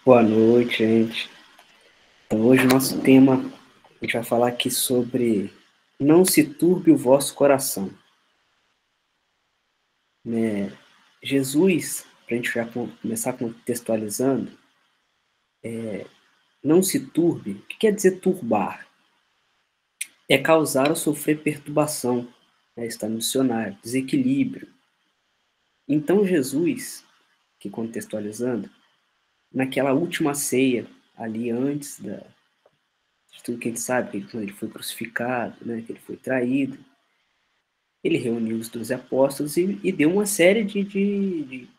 Boa noite, gente. Então, hoje o nosso tema, a gente vai falar aqui sobre não se turbe o vosso coração. Jesus, para a gente já começar contextualizando, não se turbe, o que quer dizer turbar? É causar ou sofrer perturbação, está no dicionário, desequilíbrio. Então, Jesus, que contextualizando, naquela última ceia, ali antes de tudo que a gente sabe, quando ele foi crucificado, que ele foi traído, ele reuniu os 12 apóstolos e deu uma série de,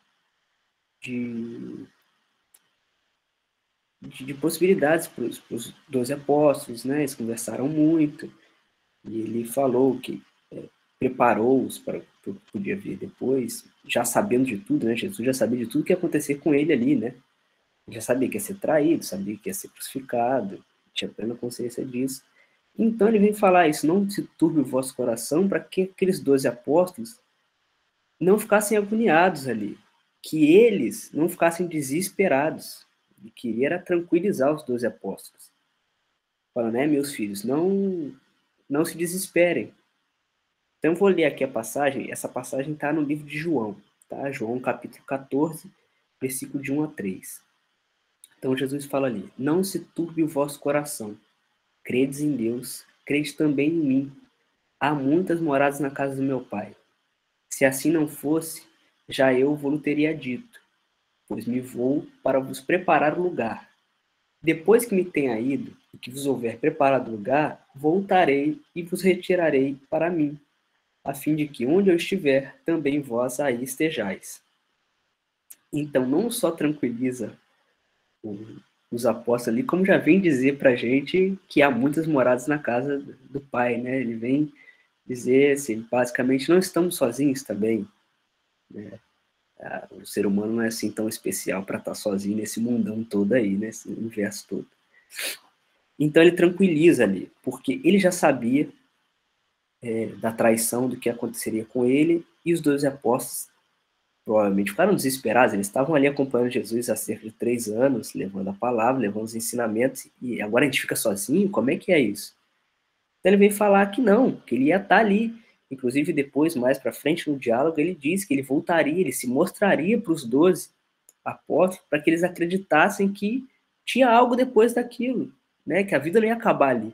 de possibilidades para os 12 apóstolos, né? Eles conversaram muito, e ele falou que preparou-os para o que podia vir depois, já sabendo de tudo, né? Jesus já sabia de tudo que ia acontecer com ele ali, né? Ele já sabia que ia ser traído, sabia que ia ser crucificado, tinha plena consciência disso. Então ele vem falar isso, não se turbe o vosso coração, para que aqueles 12 apóstolos não ficassem agoniados ali, que eles não ficassem desesperados. Ele queria era tranquilizar os 12 apóstolos. Falando, meus filhos, não se desesperem. Então eu vou ler aqui a passagem, essa passagem está no livro de João, tá? João capítulo 14, versículo de 1 a 3. Então Jesus fala ali, não se turbe o vosso coração, credes em Deus, crede também em mim. Há muitas moradas na casa do meu pai. Se assim não fosse, já eu vou teria dito, pois me vou para vos preparar o lugar. Depois que me tenha ido, e que vos houver preparado lugar, voltarei e vos retirarei para mim, a fim de que onde eu estiver, também vós aí estejais. Então, não só tranquiliza os apóstolos ali, como já vem dizer para a gente que há muitas moradas na casa do Pai, né? Ele vem dizer assim, basicamente, não estamos sozinhos também, né? O ser humano não é assim tão especial para estar sozinho nesse mundão todo aí, nesse universo todo. Então ele tranquiliza ali, porque ele já sabia da traição, do que aconteceria com ele, e os 12 apóstolos provavelmente ficaram desesperados, eles estavam ali acompanhando Jesus há cerca de 3 anos, levando a palavra, levando os ensinamentos, e agora a gente fica sozinho? Como é que é isso? Então ele veio falar que não, que ele ia estar ali. Inclusive depois, mais para frente no diálogo, ele diz que ele voltaria, ele se mostraria para os 12 apóstolos, para que eles acreditassem que tinha algo depois daquilo, né? Que a vida não ia acabar ali.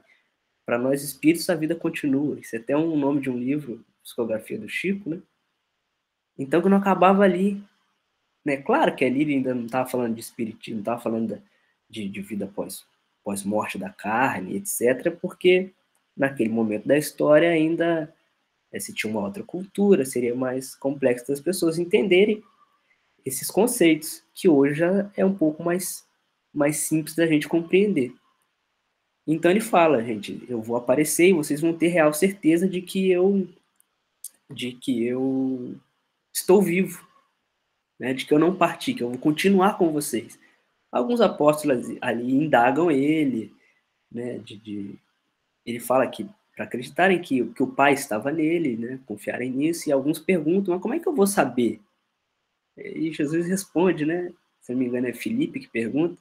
Para nós espíritos, a vida continua. Isso é até um nome de um livro, Psicografia do Chico, né? Então, que não acabava ali. Né? Claro que ali ele ainda não estava falando de espiritismo, não estava falando de vida pós-morte da carne, etc., porque naquele momento da história ainda se tinha uma outra cultura, seria mais complexo das pessoas entenderem esses conceitos, que hoje já é um pouco mais simples da gente compreender. Então ele fala, gente, eu vou aparecer e vocês vão ter real certeza de que eu estou vivo, né? De que eu não parti, que eu vou continuar com vocês. Alguns apóstolos ali indagam ele, né? Ele fala que para acreditarem que o Pai estava nele, né? Confiarem nisso, e alguns perguntam, mas como é que eu vou saber? E Jesus responde, né? Se não me engano é Filipe que pergunta,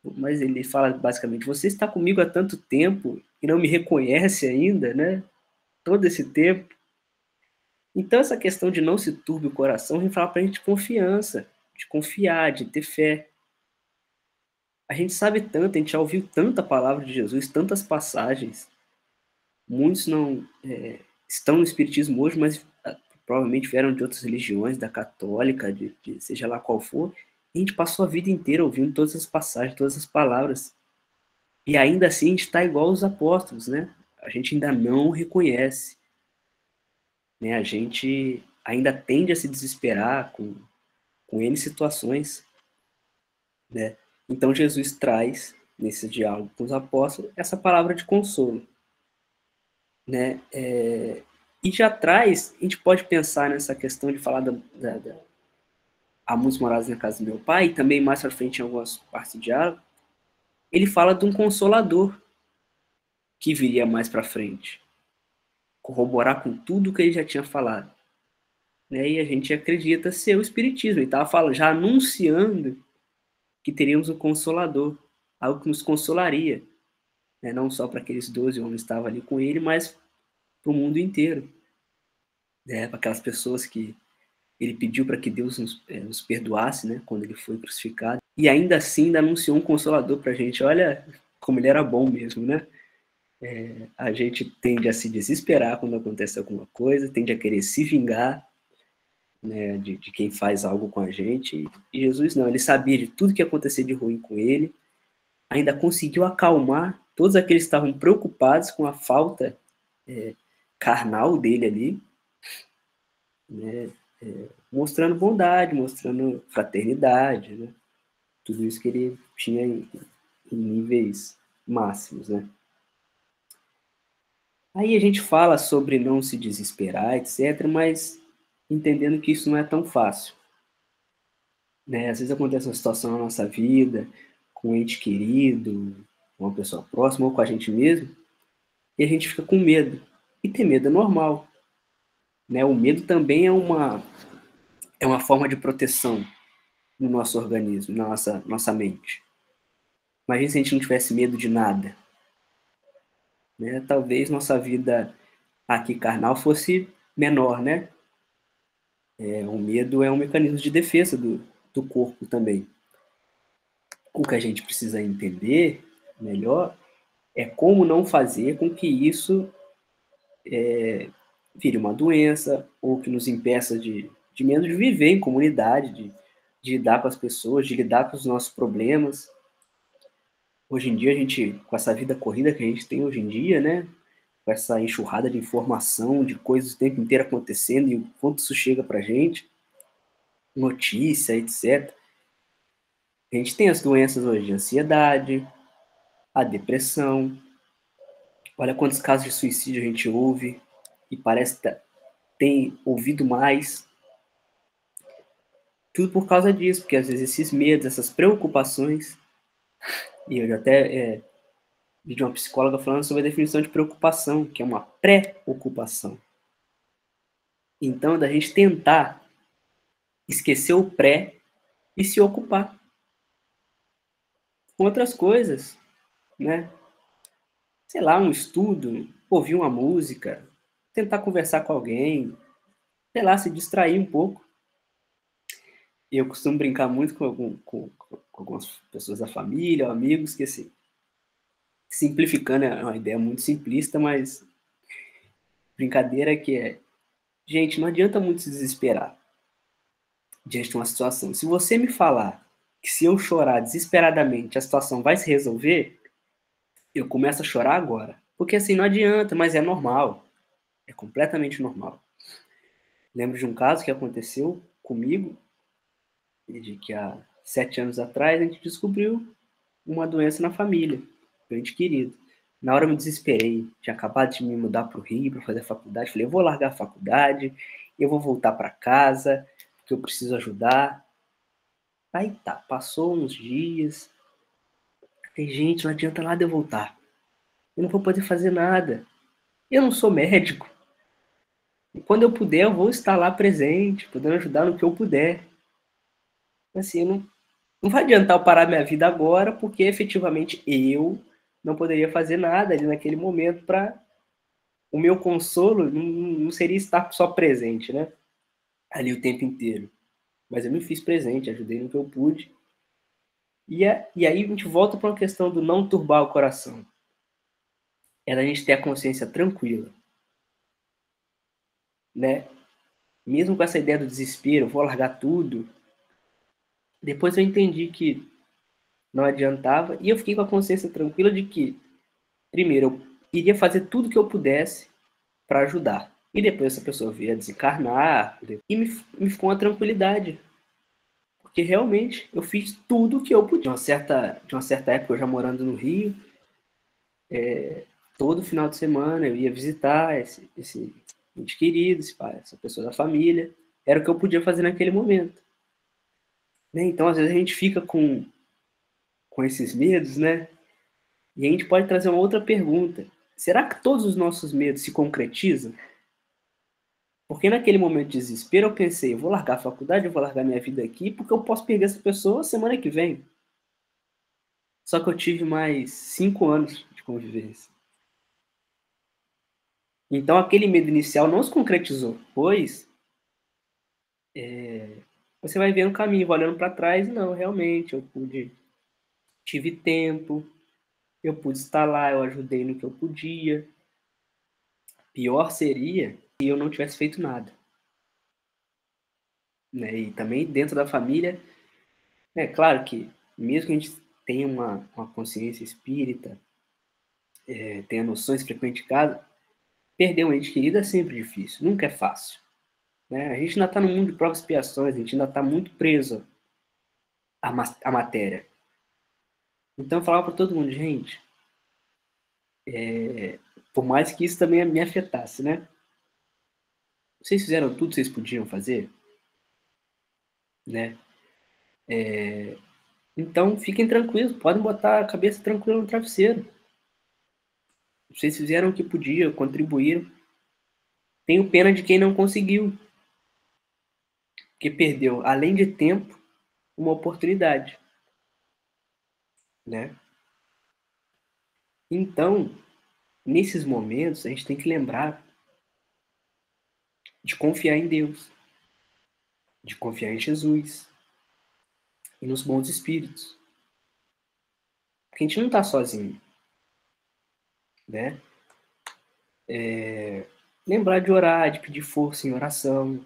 mas ele fala basicamente, você está comigo há tanto tempo e não me reconhece ainda, né? Todo esse tempo. Então, essa questão de não se turbe o coração vem falar para a gente de confiança, de confiar, de ter fé. A gente sabe tanto, a gente já ouviu tanta palavra de Jesus, tantas passagens. Muitos não estão no Espiritismo hoje, mas provavelmente vieram de outras religiões, da católica, de seja lá qual for. E a gente passou a vida inteira ouvindo todas as passagens, todas as palavras. E ainda assim a gente está igual os apóstolos, né? A gente ainda não reconhece. Né? A gente ainda tende a se desesperar com N situações, né? Então Jesus traz, nesse diálogo com os apóstolos, essa palavra de consolo, né? E já traz, a gente pode pensar nessa questão de falar há muitos morados na casa do meu pai, e também mais para frente em algumas partes do diálogo, ele fala de um consolador que viria mais para frente, corroborar com tudo que ele já tinha falado. Né? E a gente acredita ser o Espiritismo. Ele estava falando, já anunciando que teríamos um Consolador, algo que nos consolaria, né? Não só para aqueles 12 homens que estavam ali com ele, mas para o mundo inteiro, né? Para aquelas pessoas que ele pediu para que Deus nos perdoasse, né? Quando ele foi crucificado. E ainda assim ainda anunciou um Consolador para a gente. Olha como ele era bom mesmo, né? A gente tende a se desesperar quando acontece alguma coisa, tende a querer se vingar, né, de quem faz algo com a gente. E Jesus não, ele sabia de tudo que ia acontecer de ruim com ele, ainda conseguiu acalmar todos aqueles que estavam preocupados com a falta carnal dele ali, né, mostrando bondade, mostrando fraternidade, né, tudo isso que ele tinha em níveis máximos, né. Aí a gente fala sobre não se desesperar, etc., mas entendendo que isso não é tão fácil, né? Às vezes acontece uma situação na nossa vida, com um ente querido, com uma pessoa próxima ou com a gente mesmo, e a gente fica com medo. E ter medo é normal, né? O medo também é uma forma de proteção no nosso organismo, na nossa mente. Imagina se a gente não tivesse medo de nada, né? Talvez nossa vida aqui carnal fosse menor, né? O medo é um mecanismo de defesa do corpo também. O que a gente precisa entender melhor é como não fazer com que isso vire uma doença ou que nos impeça de menos de viver em comunidade, de lidar com as pessoas, de lidar com os nossos problemas. Hoje em dia, a gente, com essa vida corrida que a gente tem hoje em dia, né? Com essa enxurrada de informação, de coisas o tempo inteiro acontecendo e o quanto isso chega pra gente, notícia, etc. A gente tem as doenças hoje, a ansiedade, a depressão. Olha quantos casos de suicídio a gente ouve e parece que tem ouvido mais. Tudo por causa disso, porque às vezes esses medos, essas preocupações, e eu já até vi de uma psicóloga falando sobre a definição de preocupação, que é uma pré-ocupação. Então, da gente tentar esquecer o pré e se ocupar com outras coisas, né? Sei lá, um estudo, ouvir uma música, tentar conversar com alguém, sei lá, se distrair um pouco. Eu costumo brincar muito com algumas pessoas da família, ou amigos, que assim, simplificando é uma ideia muito simplista, mas brincadeira que gente, não adianta muito se desesperar diante de uma situação. Se você me falar que se eu chorar desesperadamente a situação vai se resolver, eu começo a chorar agora. Porque assim, não adianta, mas é normal. É completamente normal. Lembro de um caso que aconteceu comigo, de que há 7 anos atrás a gente descobriu uma doença na família, um ente querido. Na hora eu me desesperei, tinha acabado de me mudar para o Rio para fazer a faculdade, falei, eu vou largar a faculdade, eu vou voltar para casa, porque eu preciso ajudar. Aí tá, passou uns dias, falei, gente, não adianta nada eu voltar, eu não vou poder fazer nada, eu não sou médico, e quando eu puder eu vou estar lá presente, podendo ajudar no que eu puder. Assim, não vai adiantar eu parar minha vida agora, porque efetivamente eu não poderia fazer nada ali naquele momento para o meu consolo não seria estar só presente, né? Ali o tempo inteiro. Mas eu me fiz presente, ajudei no que eu pude. E aí a gente volta para uma questão do não turbar o coração. É da gente ter a consciência tranquila, né? Mesmo com essa ideia do desespero, vou largar tudo. Depois eu entendi que não adiantava e eu fiquei com a consciência tranquila de que, primeiro, eu iria fazer tudo que eu pudesse para ajudar. E depois essa pessoa veio a desencarnar e me ficou uma tranquilidade. Porque realmente eu fiz tudo o que eu podia. De uma certa época, eu já morando no Rio, todo final de semana eu ia visitar esse ente querido, essa pessoa da família. Era o que eu podia fazer naquele momento. Né? Então, às vezes, a gente fica com esses medos, né? E a gente pode trazer uma outra pergunta. Será que todos os nossos medos se concretizam? Porque naquele momento de desespero eu pensei, eu vou largar a faculdade, eu vou largar minha vida aqui, porque eu posso perder essa pessoa semana que vem. Só que eu tive mais 5 anos de convivência. Então, aquele medo inicial não se concretizou, pois você vai vendo o caminho, vai olhando para trás, não, realmente, tive tempo, eu pude estar lá, eu ajudei no que eu podia. Pior seria se eu não tivesse feito nada. Né? E também dentro da família, é claro que mesmo que a gente tenha uma consciência espírita, tenha noções frequentes de casa, perder um ente querido é sempre difícil, nunca é fácil. Né? A gente ainda está no mundo de provas e expiações, a gente ainda está muito preso à matéria. Então eu falava para todo mundo, gente, por mais que isso também me afetasse, né? Vocês fizeram tudo que vocês podiam fazer, né? Então fiquem tranquilos, podem botar a cabeça tranquila no travesseiro. Vocês fizeram o que podiam, contribuíram. Tenho pena de quem não conseguiu, que perdeu, além de tempo, uma oportunidade, né? Então, nesses momentos, a gente tem que lembrar de confiar em Deus, de confiar em Jesus e nos bons espíritos. Porque a gente não está sozinho, né? Lembrar de orar, de pedir força em oração,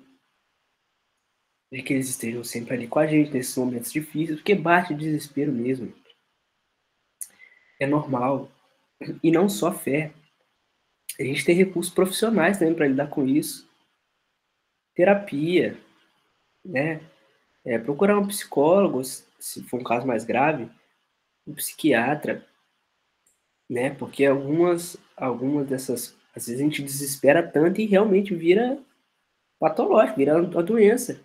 de que eles estejam sempre ali com a gente nesses momentos difíceis, porque bate desespero mesmo. É normal. E não só fé. A gente tem recursos profissionais também para lidar com isso. Terapia, né? Procurar um psicólogo, se for um caso mais grave, um psiquiatra, né? Porque algumas dessas, às vezes a gente desespera tanto e realmente vira patológico, vira uma doença.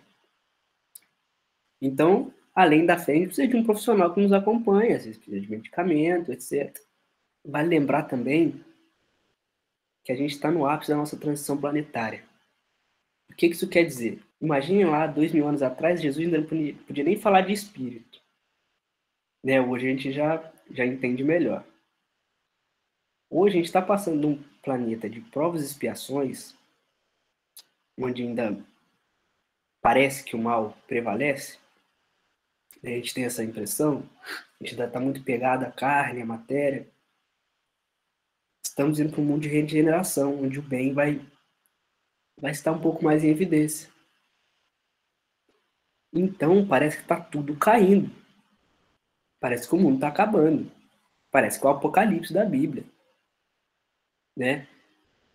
Então, além da fé, a gente precisa de um profissional que nos acompanhe, às vezes precisa de medicamento, etc. Vale lembrar também que a gente está no ápice da nossa transição planetária. O que isso quer dizer? Imagine lá, 2000 anos atrás, Jesus ainda não podia nem falar de espírito. Né? Hoje a gente já entende melhor. Hoje a gente está passando num planeta de provas e expiações, onde ainda parece que o mal prevalece. A gente tem essa impressão, a gente ainda está muito pegado à carne, à matéria. Estamos indo para um mundo de regeneração, onde o bem vai estar um pouco mais em evidência. Então, parece que está tudo caindo. Parece que o mundo está acabando. Parece que é o apocalipse da Bíblia. Né?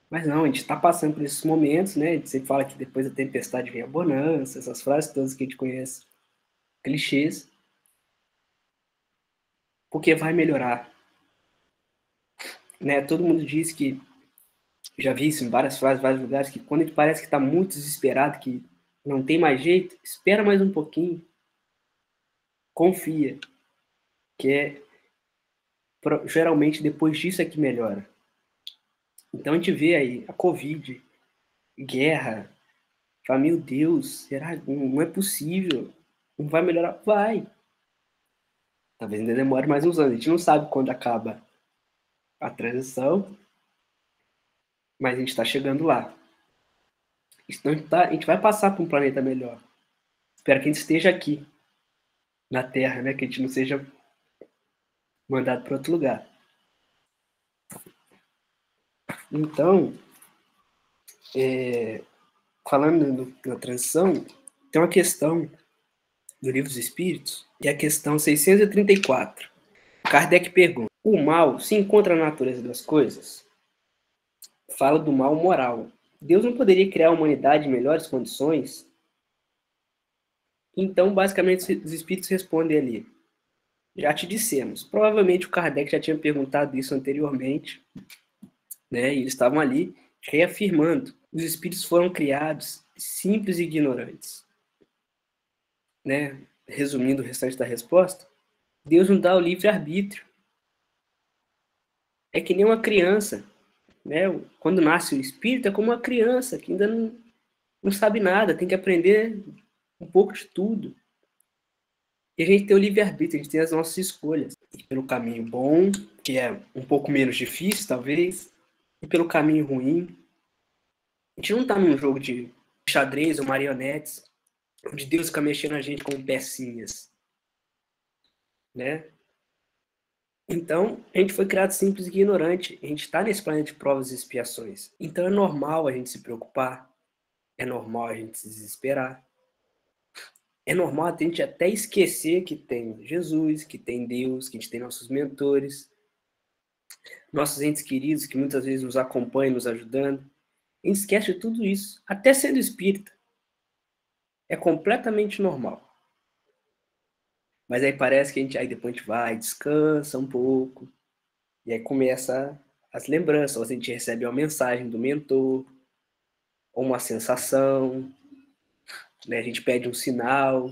Mas não, a gente está passando por esses momentos, né? A gente sempre fala que depois da tempestade vem a bonança, essas frases todas que a gente conhece, clichês, porque vai melhorar. Né? Todo mundo diz que, já vi isso em várias frases, em vários lugares, que quando a gente parece que está muito desesperado, que não tem mais jeito, espera mais um pouquinho, confia, que geralmente depois disso é que melhora. Então a gente vê aí a Covid, guerra, fala, meu Deus, será? Não é possível, não vai melhorar? Vai. Talvez ainda demore mais uns anos, a gente não sabe quando acaba a transição, mas a gente está chegando lá. Então a gente vai passar para um planeta melhor. Espero que a gente esteja aqui, na Terra, né? Que a gente não seja mandado para outro lugar. Então, falando na transição, tem uma questão do Livro dos Espíritos, e a questão 634. Kardec pergunta: o mal se encontra na natureza das coisas? Fala do mal moral. Deus não poderia criar a humanidade em melhores condições? Então, basicamente, os espíritos respondem ali: já te dissemos. Provavelmente o Kardec já tinha perguntado isso anteriormente, né? E eles estavam ali reafirmando: os espíritos foram criados simples e ignorantes. Né? Resumindo o restante da resposta, Deus não dá o livre-arbítrio. É que nem uma criança. Né? Quando nasce o espírito, é como uma criança que ainda não sabe nada, tem que aprender um pouco de tudo. E a gente tem o livre-arbítrio, a gente tem as nossas escolhas. E pelo caminho bom, que é um pouco menos difícil, talvez, e pelo caminho ruim. A gente não está num jogo de xadrez ou marionetes, onde Deus fica mexendo a gente com pecinhas, né? Então, a gente foi criado simples e ignorante. A gente está nesse planeta de provas e expiações. Então, é normal a gente se preocupar. É normal a gente se desesperar. É normal a gente até esquecer que tem Jesus, que tem Deus, que a gente tem nossos mentores, nossos entes queridos que muitas vezes nos acompanham, nos ajudando. A gente esquece de tudo isso, até sendo espírita. É completamente normal. Mas aí parece que aí depois a gente vai, descansa um pouco, e aí começa as lembranças, ou a gente recebe uma mensagem do mentor, ou uma sensação, né? A gente pede um sinal,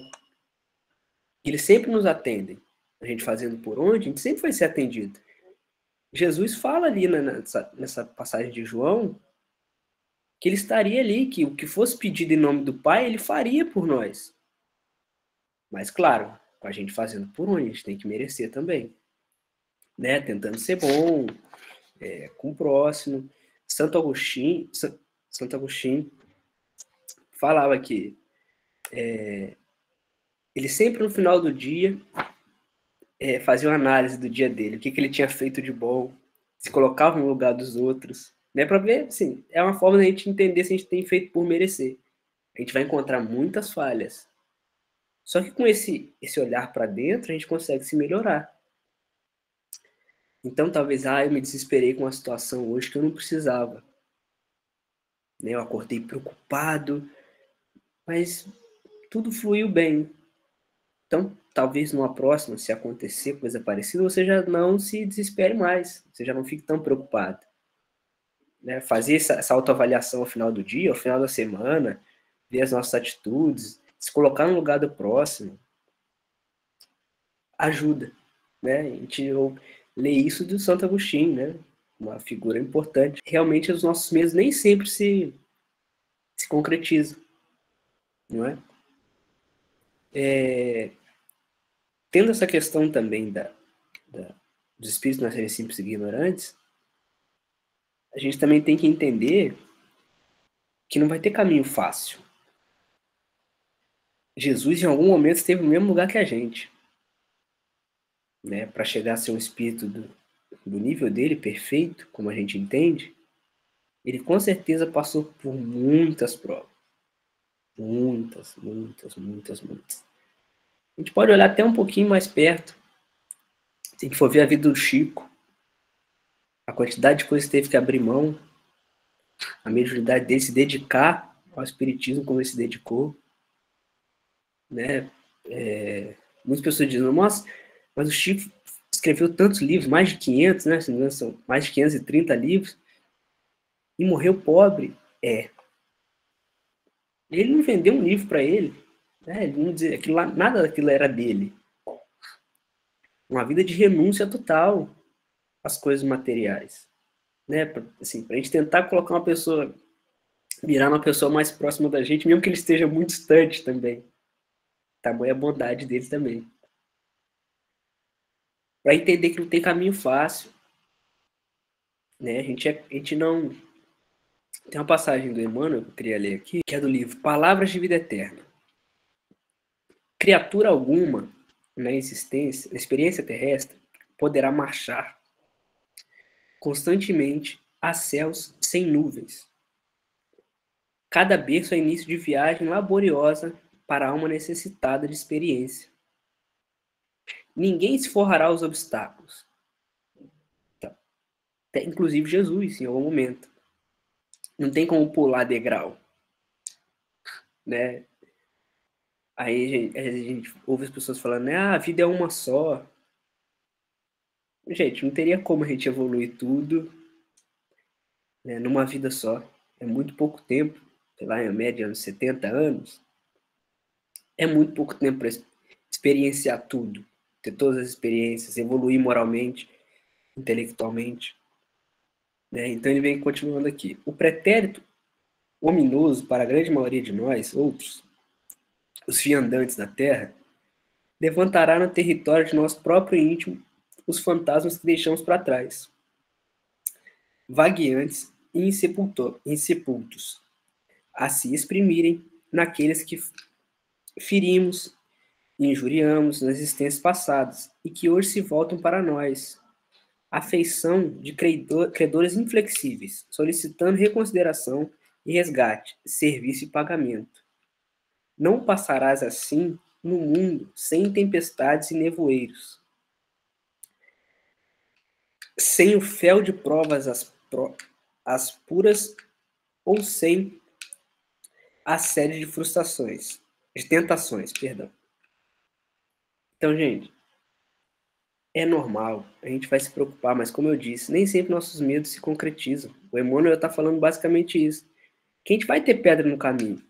e eles sempre nos atendem. A gente fazendo por onde, a gente sempre vai ser atendido. Jesus fala ali nessa passagem de João que ele estaria ali, que o que fosse pedido em nome do Pai, ele faria por nós. Mas, claro, com a gente fazendo por onde, a gente tem que merecer também. Né? Tentando ser bom, com o próximo. Santo Agostinho falava que ele sempre no final do dia fazia uma análise do dia dele, o que ele tinha feito de bom, se colocava no lugar dos outros, né? Para ver, assim, é uma forma da gente entender se a gente tem feito por merecer. A gente vai encontrar muitas falhas. Só que com esse olhar para dentro, a gente consegue se melhorar. Então, talvez, eu me desesperei com uma situação hoje que eu não precisava. Né? Eu acordei preocupado, mas tudo fluiu bem. Então, talvez numa próxima, se acontecer coisa parecida, você já não se desespere mais, você já não fique tão preocupado. Né? Fazer essa autoavaliação ao final do dia, ao final da semana, ver as nossas atitudes, se colocar no lugar do próximo, ajuda. Né? A gente lê isso do Santo Agostinho, né? Uma figura importante. Realmente, os nossos medos nem sempre se concretizam, não é? Tendo essa questão também dos espíritos nascerem simples e ignorantes, a gente também tem que entender que não vai ter caminho fácil. Jesus, em algum momento, esteve no mesmo lugar que a gente. Né? Para chegar a ser um espírito do nível dele, perfeito, como a gente entende, ele com certeza passou por muitas provas. Muitas, muitas, muitas, muitas. A gente pode olhar até um pouquinho mais perto. Se a gente for ver a vida do Chico, a quantidade de coisas que teve que abrir mão, a mediunidade dele se dedicar ao espiritismo como ele se dedicou, né? Muitas pessoas dizem, nossa, mas o Chico escreveu tantos livros, mais de 500, né? Se não me engano, são mais de 530 livros, e morreu pobre. Ele não vendeu um livro para ele, né? Ele não dizia, nada daquilo era dele. Uma vida de renúncia total às coisas materiais. Né? Assim, para a gente tentar colocar uma pessoa, virar uma pessoa mais próxima da gente, mesmo que ele esteja muito distante também. Tamanha a bondade dele também. Para entender que não tem caminho fácil. Né? A gente não... Tem uma passagem do Emmanuel que eu queria ler aqui, que é do livro Palavras de Vida Eterna. Criatura alguma na existência, na experiência terrestre, poderá marchar constantemente a céus sem nuvens. Cada berço é início de viagem laboriosa para a alma necessitada de experiência. Ninguém se forrará aos obstáculos. Tá. Inclusive Jesus, em algum momento. Não tem como pular degrau. Né? Aí a gente ouve as pessoas falando, né? A vida é uma só. Gente, não teria como a gente evoluir tudo, né, numa vida só. É muito pouco tempo, sei lá, em média, uns 70 anos. É muito pouco tempo para experienciar tudo, ter todas as experiências, evoluir moralmente, intelectualmente. Né? Então ele vem continuando aqui. O pretérito ominoso para a grande maioria de nós, outros, os viandantes da Terra, levantará no território de nosso próprio íntimo os fantasmas que deixamos para trás, vagueantes e insepultos, a se exprimirem naqueles que ferimos e injuriamos nas existências passadas e que hoje se voltam para nós, afeição de credores inflexíveis, solicitando reconsideração e resgate, serviço e pagamento. Não passarás assim no mundo sem tempestades e nevoeiros, sem o fel de provas as puras ou sem a série de frustrações, de tentações, perdão. Então, gente, é normal, a gente vai se preocupar, mas como eu disse, nem sempre nossos medos se concretizam. O Emmanuel está falando basicamente isso. Que a gente vai ter pedra no caminho.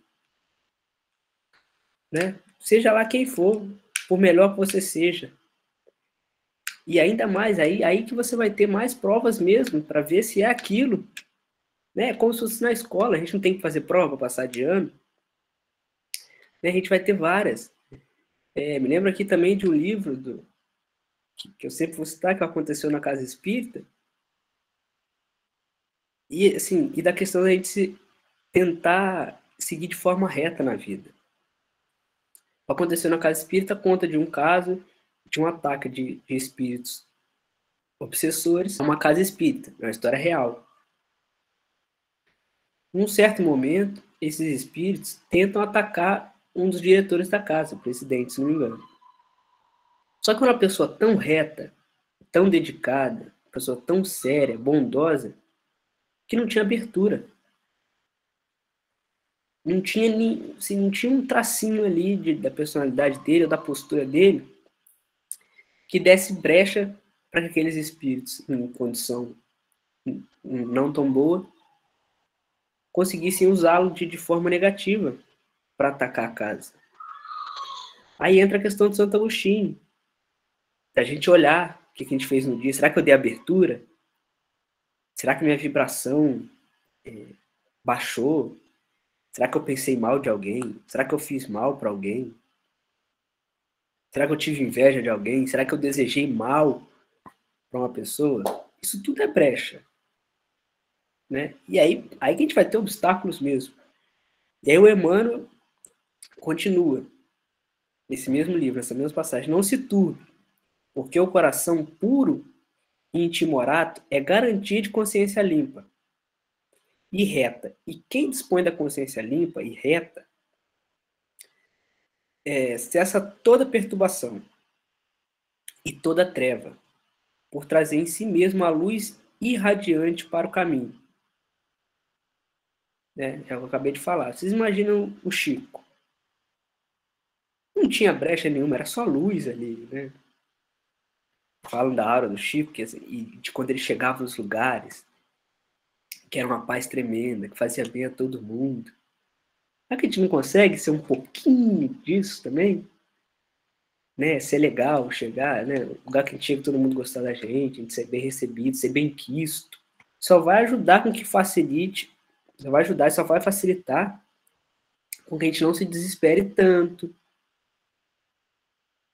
Né? Seja lá quem for, por melhor que você seja. E ainda mais, aí que você vai ter mais provas mesmo, para ver se é aquilo. Né? Como se fosse na escola, a gente não tem que fazer prova para passar de ano. Né? A gente vai ter várias. Me lembro aqui também de um livro que eu sempre vou citar, que aconteceu na Casa Espírita. E, assim, e da questão da gente tentar seguir de forma reta na vida. Aconteceu na Casa Espírita, conta de um caso de um ataque de espíritos obsessores a uma casa espírita, é uma história real. Num certo momento, esses espíritos tentam atacar um dos diretores da casa, o presidente, se não me engano. Só que uma pessoa tão reta, tão dedicada, uma pessoa tão séria, bondosa, que não tinha abertura. Não tinha, assim, não tinha um tracinho ali da personalidade dele ou da postura dele que desse brecha para que aqueles espíritos em condição não tão boa conseguissem usá-lo de forma negativa para atacar a casa. Aí entra a questão de Santo Agostinho, da gente olhar o que a gente fez no dia. Será que eu dei abertura? Será que minha vibração baixou? Será que eu pensei mal de alguém? Será que eu fiz mal para alguém? Será que eu tive inveja de alguém? Será que eu desejei mal para uma pessoa? Isso tudo é brecha. Né? E aí que a gente vai ter obstáculos mesmo. E aí o Emmanuel continua, nesse mesmo livro, nessa mesma passagem, não se turbe, porque o coração puro e intimorato é garantia de consciência limpa e reta. E quem dispõe da consciência limpa e reta cessa toda perturbação e toda treva, por trazer em si mesmo a luz irradiante para o caminho. Né? É o que eu acabei de falar. Vocês imaginam o Chico. Não tinha brecha nenhuma, era só luz ali, né? Falam da aura do Chico, e de quando ele chegava nos lugares, que era uma paz tremenda, que fazia bem a todo mundo. Será que a gente não consegue ser um pouquinho disso também? Né? Ser legal, chegar, né? Um lugar que a gente chega, todo mundo gostar da gente, a gente ser bem recebido, ser bem quisto. Só vai ajudar com que facilite, só vai ajudar e só vai facilitar com que a gente não se desespere tanto,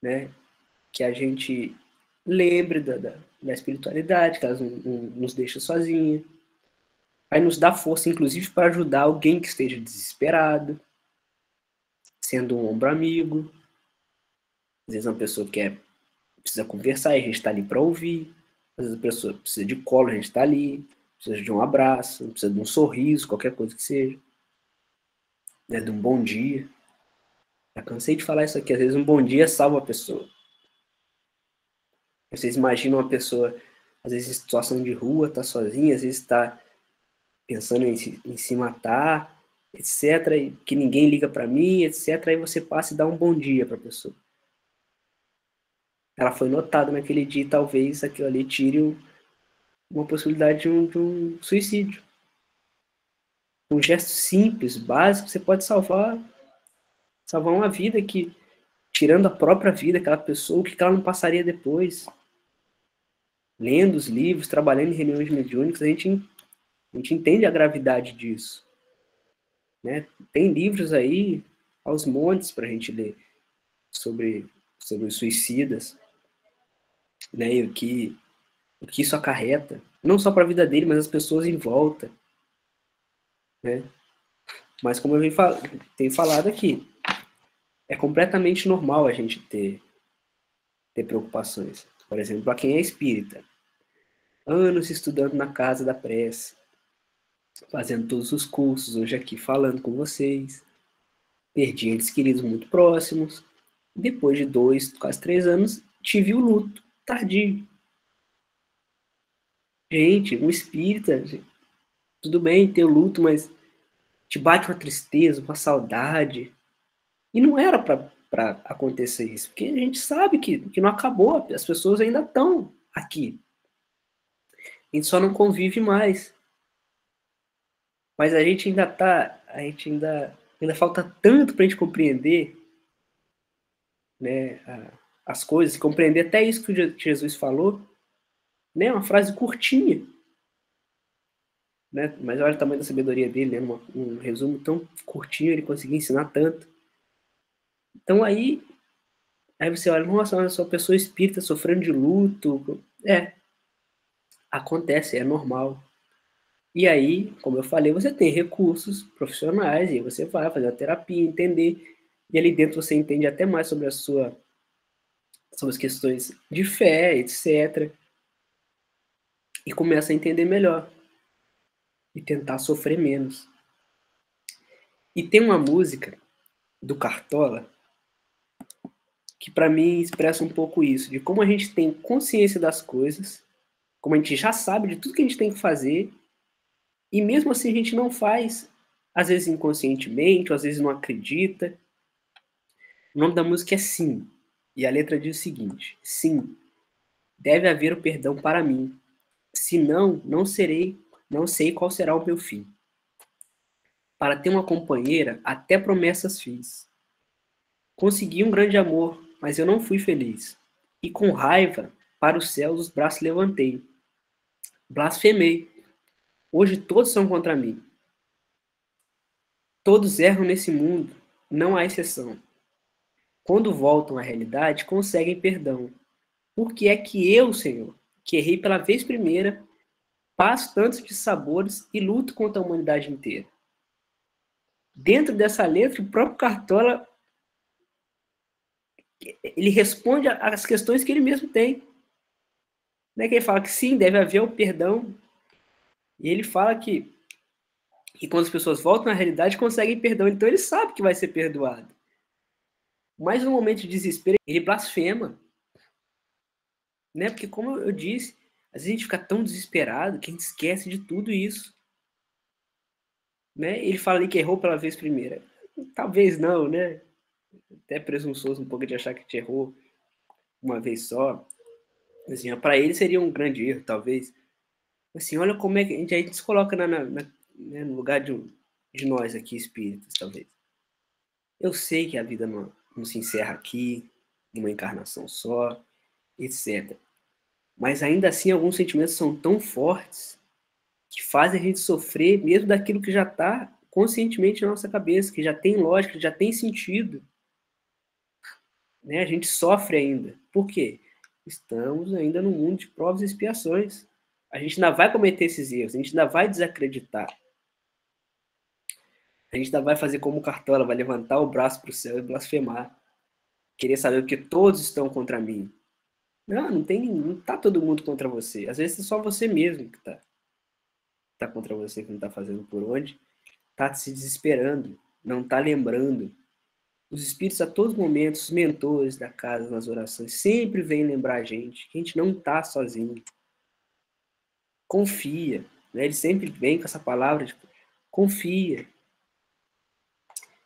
né? Que a gente lembre da espiritualidade, que ela não nos deixa sozinha. Vai nos dar força, inclusive, para ajudar alguém que esteja desesperado, sendo um ombro amigo. Às vezes uma pessoa precisa conversar e a gente está ali para ouvir. Às vezes a pessoa precisa de colo, a gente está ali. Precisa de um abraço, precisa de um sorriso, qualquer coisa que seja. Né, de um bom dia. Já cansei de falar isso aqui. Às vezes um bom dia salva a pessoa. Vocês imaginam uma pessoa, às vezes em situação de rua, está sozinha, às vezes está pensando em se matar, etc., e que ninguém liga para mim, etc., aí você passa e dá um bom dia para a pessoa. Ela foi notada naquele dia e talvez aquilo ali tire uma possibilidade de um suicídio. Um gesto simples, básico, você pode salvar uma vida que, tirando a própria vida daquela pessoa, o que ela não passaria depois. Lendo os livros, trabalhando em reuniões mediúnicas, a gente entende a gravidade disso. Né? Tem livros aí aos montes para a gente ler sobre sobre os suicidas, né, e o que isso acarreta, não só para a vida dele, mas as pessoas em volta, né? Mas como eu tenho falado aqui, é completamente normal a gente ter preocupações. Por exemplo, para quem é espírita, anos estudando na casa da prece, fazendo todos os cursos, hoje aqui falando com vocês, perdi entes queridos muito próximos, depois de 2, quase 3 anos, tive o luto tardio. Gente, um espírita, tudo bem ter o luto, mas te bate uma tristeza, uma saudade. E não era para acontecer isso, porque a gente sabe que não acabou, as pessoas ainda estão aqui. A gente só não convive mais. Mas a gente ainda falta tanto para a gente compreender, né, as coisas, compreender até isso que Jesus falou, né, uma frase curtinha, né, mas olha o tamanho da sabedoria dele, né, um resumo tão curtinho, ele conseguiu ensinar tanto. Então aí você olha, nossa, eu sou uma pessoa espírita sofrendo de luto. Acontece, é normal. E aí, como eu falei, você tem recursos profissionais, e aí você vai fazer a terapia, entender, e ali dentro você entende até mais sobre sobre as questões de fé, etc. E começa a entender melhor. E tentar sofrer menos. E tem uma música do Cartola que para mim expressa um pouco isso, de como a gente tem consciência das coisas, como a gente já sabe de tudo que a gente tem que fazer, e mesmo assim a gente não faz, às vezes inconscientemente, ou às vezes não acredita. O nome da música é Sim, e a letra diz o seguinte: sim, deve haver o perdão para mim, senão não sei qual será o meu fim. Para ter uma companheira, até promessas fiz. Consegui um grande amor, mas eu não fui feliz. E com raiva, para os céus os braços levantei. Blasfemei. Hoje todos são contra mim. Todos erram nesse mundo, não há exceção. Quando voltam à realidade, conseguem perdão. Por que é que eu, Senhor, que errei pela vez primeira, passo tantos dissabores e luto contra a humanidade inteira? Dentro dessa letra, o próprio Cartola ele responde às questões que ele mesmo tem. Né? Que ele fala que sim, deve haver o perdão. E ele fala que quando as pessoas voltam à realidade, conseguem perdão. Então ele sabe que vai ser perdoado. Mas no momento de desespero, ele blasfema. Né? Porque, como eu disse, às vezes a gente fica tão desesperado que a gente esquece de tudo isso. Né? Ele fala ali que errou pela vez primeira. Talvez não, né? Até presunçoso um pouco de achar que te errou uma vez só. Assim, para ele seria um grande erro, talvez. Assim, olha como é que a gente se coloca né, no lugar de nós aqui, espíritos, talvez. Eu sei que a vida não se encerra aqui, numa encarnação só, etc. Mas ainda assim, alguns sentimentos são tão fortes que fazem a gente sofrer mesmo daquilo que já está conscientemente na nossa cabeça, que já tem lógica, que já tem sentido. Né? A gente sofre ainda. Por quê? Estamos ainda no mundo de provas e expiações. A gente ainda vai cometer esses erros, a gente ainda vai desacreditar. A gente ainda vai fazer como o Cartola, vai levantar o braço para o céu e blasfemar. Querer saber porque todos estão contra mim. Não tá todo mundo contra você. Às vezes é só você mesmo que tá contra você, que não tá fazendo por onde. Tá se desesperando, não tá lembrando. Os espíritos a todos os momentos, os mentores da casa, nas orações, sempre vêm lembrar a gente que a gente não tá sozinho. Confia. Né? Eles sempre vêm com essa palavra, tipo, confia.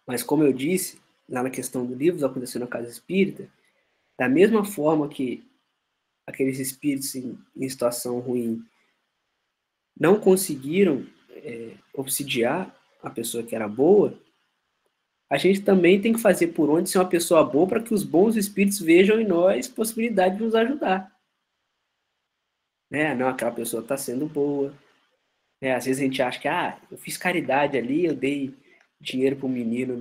Mas como eu disse, lá na questão do livro, aconteceu na casa espírita, da mesma forma que aqueles espíritos em situação ruim não conseguiram obsidiar a pessoa que era boa, a gente também tem que fazer por onde ser uma pessoa boa para que os bons espíritos vejam em nós possibilidade de nos ajudar. Né? Não, aquela pessoa está sendo boa. Né? Às vezes a gente acha que eu fiz caridade ali, eu dei dinheiro para o menino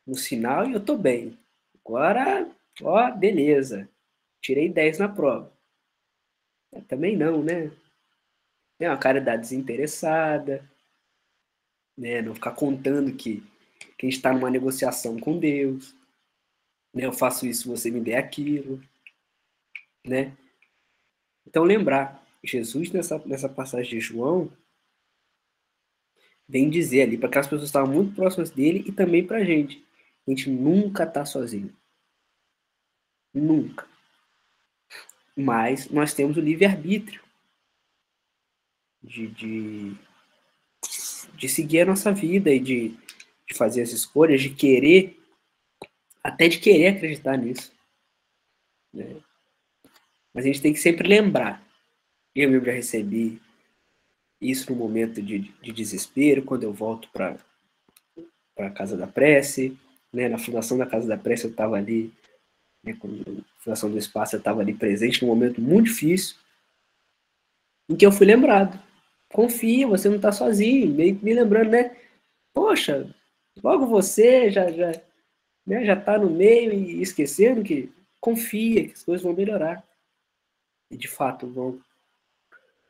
no sinal e eu estou bem. Agora Ó, beleza, tirei 10 na prova. Também não, né? É uma caridade desinteressada, né? Não ficar contando que a gente está numa negociação com Deus, né? Eu faço isso, você me der aquilo, né? Então lembrar, Jesus nessa passagem de João vem dizer ali para aquelas pessoas que estavam muito próximas dele e também para a gente nunca está sozinho, nunca. Mas nós temos o livre-arbítrio de, de, de seguir a nossa vida e de fazer as escolhas, de querer, até de querer acreditar nisso, né? Mas a gente tem que sempre lembrar. Eu mesmo já recebi isso no momento de desespero, quando eu volto para a Casa da Prece, né? Na fundação da Casa da Prece eu estava ali, né? Quando a fundação do Espaço eu estava ali presente num momento muito difícil, em que eu fui lembrado. Confia, você não está sozinho. Me lembrando, né? Poxa, logo você já está no meio e esquecendo que confia, que as coisas vão melhorar. E de fato vão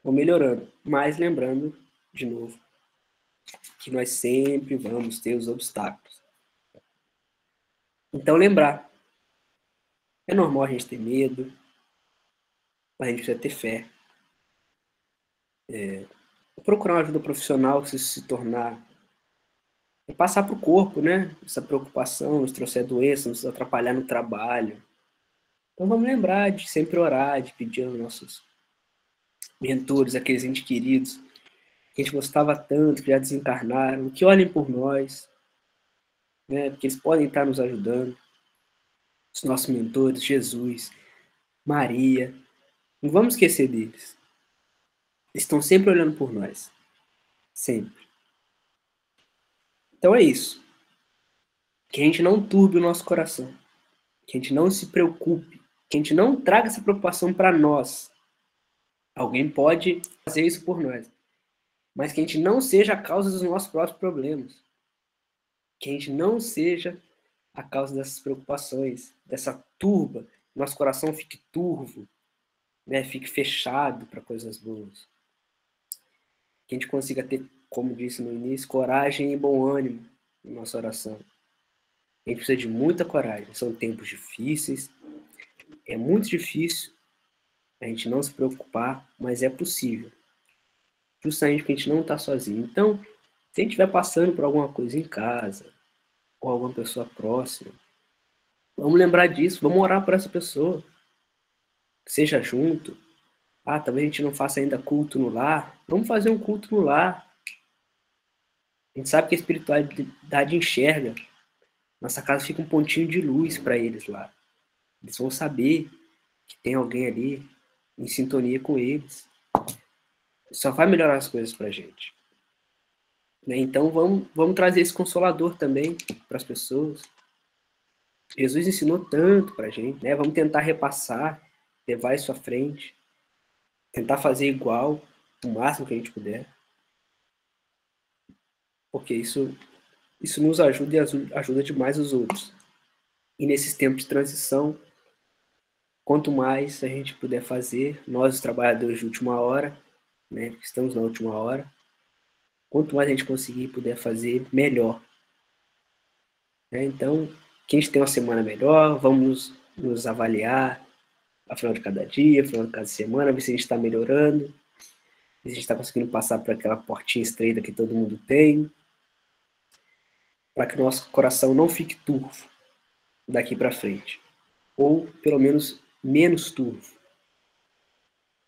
melhorando. Mas lembrando, de novo, que nós sempre vamos ter os obstáculos. Então lembrar, é normal a gente ter medo, mas a gente precisa ter fé. Procurar uma ajuda profissional se tornar, passar para o corpo, né? Essa preocupação, nos trouxer doença, nos atrapalhar no trabalho. Então vamos lembrar de sempre orar, de pedir aos nossos mentores, aqueles entes queridos, que a gente gostava tanto, que já desencarnaram, que olhem por nós, né? Porque eles podem estar nos ajudando. Os nossos mentores, Jesus, Maria, não vamos esquecer deles. Eles estão sempre olhando por nós. Sempre. Então é isso. Que a gente não turbe o nosso coração. Que a gente não se preocupe. Que a gente não traga essa preocupação para nós. Alguém pode fazer isso por nós. Mas que a gente não seja a causa dos nossos próprios problemas. Que a gente não seja a causa dessas preocupações, dessa turba. Nosso coração fique turvo, né? Fique fechado para coisas boas. Que a gente consiga ter, como disse no início, coragem e bom ânimo na nossa oração. A gente precisa de muita coragem. São tempos difíceis. É muito difícil a gente não se preocupar, mas é possível. Justamente porque a gente não está sozinho. Então, se a gente estiver passando por alguma coisa em casa, ou alguma pessoa próxima, vamos lembrar disso, vamos orar por essa pessoa. Seja junto. Ah, talvez a gente não faça ainda culto no lar. Vamos fazer um culto no lar. A gente sabe que a espiritualidade enxerga. Nossa casa fica um pontinho de luz para eles lá. Eles vão saber que tem alguém ali em sintonia com eles. Só vai melhorar as coisas para a gente. Né? Então vamos trazer esse consolador também para as pessoas. Jesus ensinou tanto para a gente, né? Vamos tentar repassar, levar isso à frente, tentar fazer igual, o máximo que a gente puder. Porque isso nos ajuda e ajuda demais os outros. E nesses tempos de transição, quanto mais a gente puder fazer, nós os trabalhadores de última hora, né, que estamos na última hora, quanto mais a gente conseguir puder fazer, melhor. Né? Então, que a gente tenha uma semana melhor, vamos nos avaliar ao final de cada dia, ao final de cada semana, ver se a gente está melhorando, se a gente está conseguindo passar por aquela portinha estreita que todo mundo tem, para que o nosso coração não fique turvo daqui para frente. Ou, pelo menos, menos turvo.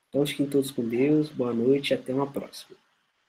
Então, fiquem todos com Deus, boa noite e até uma próxima.